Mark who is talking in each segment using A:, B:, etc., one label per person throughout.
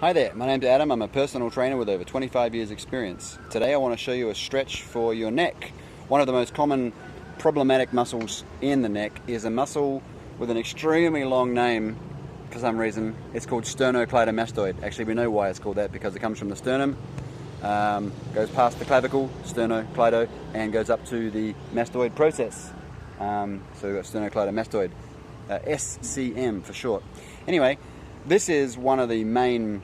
A: Hi there, my name's Adam. I'm a personal trainer with over 25 years experience. Today I want to show you a stretch for your neck. One of the most common problematic muscles in the neck is a muscle with an extremely long name for some reason. It's called sternocleidomastoid. Actually, we know why it's called that, because it comes from the sternum, goes past the clavicle, sternocleido, and goes up to the mastoid process. So we've got sternocleidomastoid, SCM for short. Anyway, this is one of the main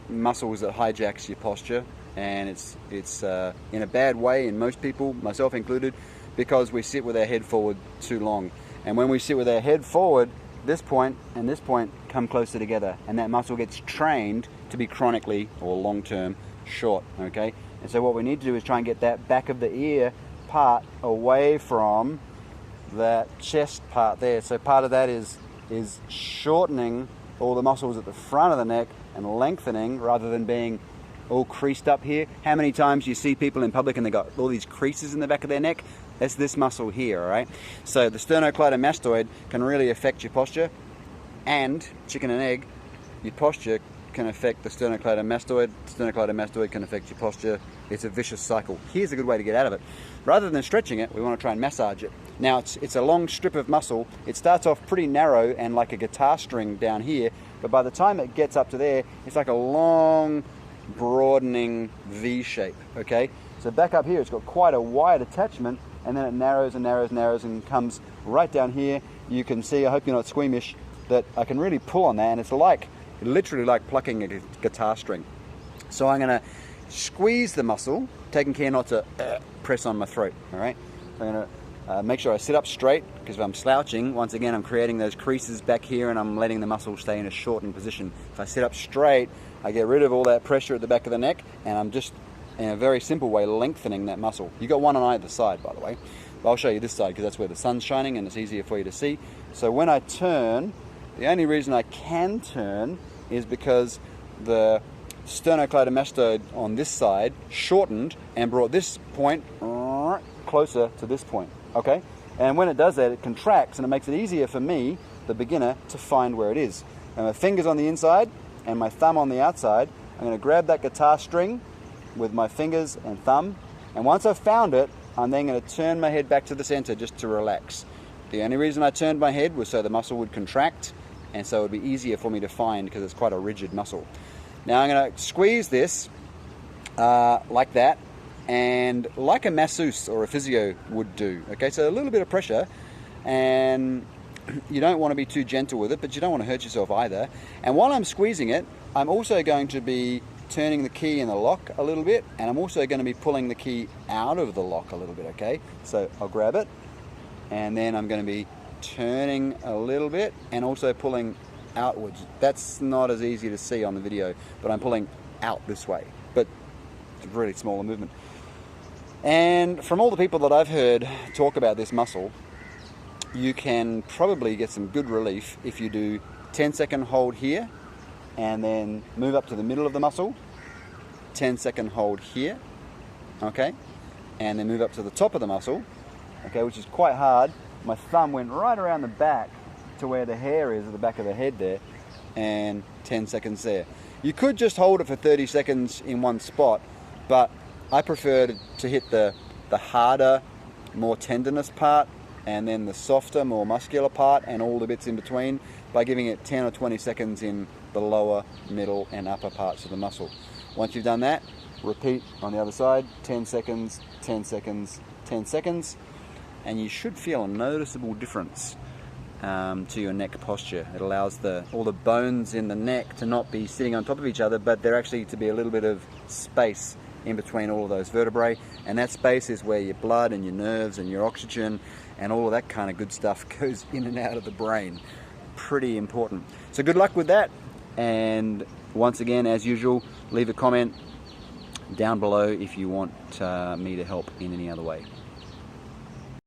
A: muscles that hijacks your posture, and it's in a bad way in most people, myself included, because we sit with our head forward too long. And when we sit with our head forward, this point and this point come closer together, and that muscle gets trained to be chronically or long-term short. Okay, and so what we need to do is try and get that back of the ear part away from that chest part there. So part of that is shortening all the muscles at the front of the neck and lengthening rather than being all creased up here. How many times you see people in public and they got all these creases in the back of their neck? That's this muscle here, all right? So the sternocleidomastoid can really affect your posture, and chicken and egg, your posture can affect the sternocleidomastoid. Sternocleidomastoid can affect your posture. It's a vicious cycle. Here's a good way to get out of it. Rather than stretching it, we want to try and massage it. Now it's a long strip of muscle. It starts off pretty narrow and like a guitar string down here, but by the time it gets up to there, it's like a long, broadening V shape, okay? So back up here, it's got quite a wide attachment, and then it narrows and narrows and narrows and comes right down here. You can see, I hope you're not squeamish, that I can really pull on that, and it's literally like plucking a guitar string. So I'm going to squeeze the muscle, taking care not to press on my throat, all right? I'm going to make sure I sit up straight, because if I'm slouching, once again, I'm creating those creases back here and I'm letting the muscle stay in a shortened position. If I sit up straight, I get rid of all that pressure at the back of the neck, and I'm just, in a very simple way, lengthening that muscle. You got one on either side, by the way. But I'll show you this side because that's where the sun's shining and it's easier for you to see. So when I turn, the only reason I can turn is because the sternocleidomastoid on this side shortened and brought this point closer to this point, okay? And when it does that, it contracts, and it makes it easier for me, the beginner, to find where it is. And my fingers on the inside and my thumb on the outside, I'm going to grab that guitar string with my fingers and thumb, and once I've found it, I'm then going to turn my head back to the center just to relax. The only reason I turned my head was so the muscle would contract, and so it would be easier for me to find because it's quite a rigid muscle. Now I'm going to squeeze this like that, and like a masseuse or a physio would do. Okay, so a little bit of pressure, and you don't want to be too gentle with it, but you don't want to hurt yourself either. And while I'm squeezing it, I'm also going to be turning the key in the lock a little bit, and I'm also going to be pulling the key out of the lock a little bit, okay? So I'll grab it, and then I'm going to be turning a little bit and also pulling outwards. That's not as easy to see on the video, but I'm pulling out this way, but it's a really smaller movement. And from all the people that I've heard talk about this muscle, you can probably get some good relief if you do 10-second hold here, and then move up to the middle of the muscle, 10-second hold here, okay, and then move up to the top of the muscle, okay, which is quite hard. My thumb went right around the back to where the hair is at the back of the head there, and 10 seconds there. You could just hold it for 30 seconds in one spot, but I prefer to hit the harder, more tendinous part, and then the softer, more muscular part, and all the bits in between, by giving it 10 or 20 seconds in the lower, middle, and upper parts of the muscle. Once you've done that, repeat on the other side, 10 seconds, 10 seconds, 10 seconds, and you should feel a noticeable difference to your neck posture. It allows all the bones in the neck to not be sitting on top of each other, but there actually to be a little bit of space in between all of those vertebrae, and that space is where your blood and your nerves and your oxygen and all of that kind of good stuff goes in and out of the brain. Pretty important. So good luck with that, and once again, as usual, leave a comment down below if you want me to help in any other way.